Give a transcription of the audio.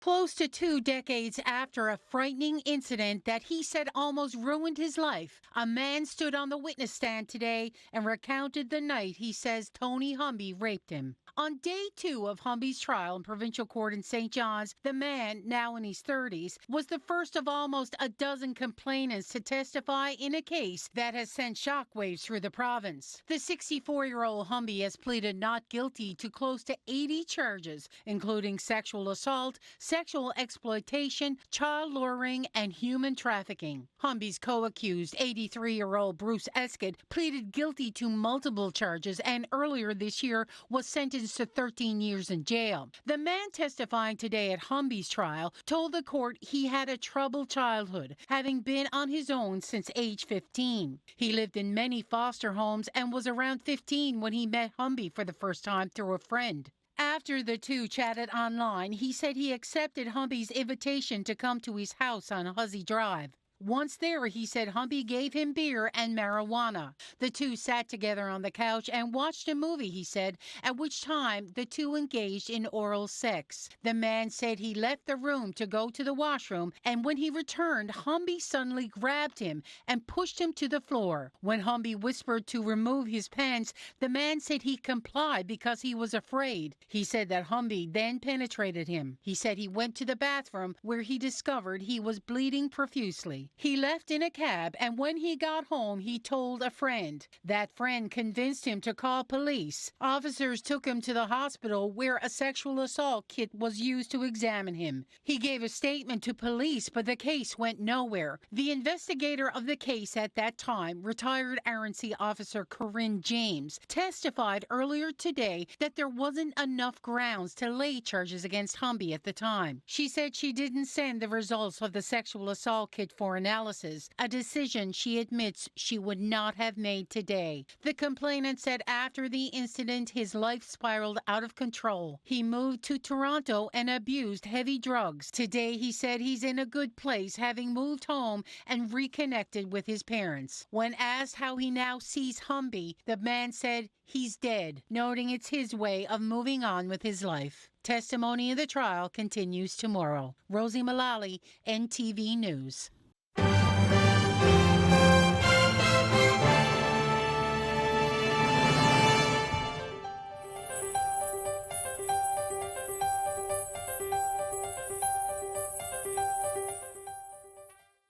Close to 2 decades after a frightening incident that he said almost ruined his life, a man stood on the witness stand today and recounted the night he says Tony Humby raped him. On day 2 of Humby's trial in provincial court in St. John's, the man, now in his 30s, was the first of almost a dozen complainants to testify in a case that has sent shockwaves through the province. The 64-year-old Humby has pleaded not guilty to close to 80 charges, including sexual assault, sexual exploitation, child luring, and human trafficking. Humby's co-accused, 83-year-old Bruce Escott, pleaded guilty to multiple charges and earlier this year was sentenced to 13 years in jail. The man testifying today at Humby's trial told the court he had a troubled childhood, having been on his own since age 15. He lived in many foster homes and was around 15 when he met Humby for the first time through a friend. After the two chatted online, he said he accepted Humby's invitation to come to his house on Hussey Drive. Once there, he said Humby gave him beer and marijuana. The two sat together on the couch and watched a movie, he said, at which time the two engaged in oral sex. The man said he left the room to go to the washroom, and when he returned, Humby suddenly grabbed him and pushed him to the floor. When Humby whispered to remove his pants, the man said he complied because he was afraid. He said that Humby then penetrated him. He said he went to the bathroom where he discovered he was bleeding profusely. He left in a cab, and when he got home, he told a friend. That friend convinced him to call police. Officers took him to the hospital where a sexual assault kit was used to examine him. He gave a statement to police, but the case went nowhere. The investigator of the case at that time, retired RNC officer Corinne James, testified earlier today that there wasn't enough grounds to lay charges against Humby at the time. She said she didn't send the results of the sexual assault kit for analysis, a decision she admits she would not have made today. The complainant said after the incident, his life spiraled out of control. He moved to Toronto and abused heavy drugs. Today, he said he's in a good place, having moved home and reconnected with his parents. When asked how he now sees Humby, the man said he's dead, noting it's his way of moving on with his life. Testimony in the trial continues tomorrow. Rosie Mullaley, NTV News.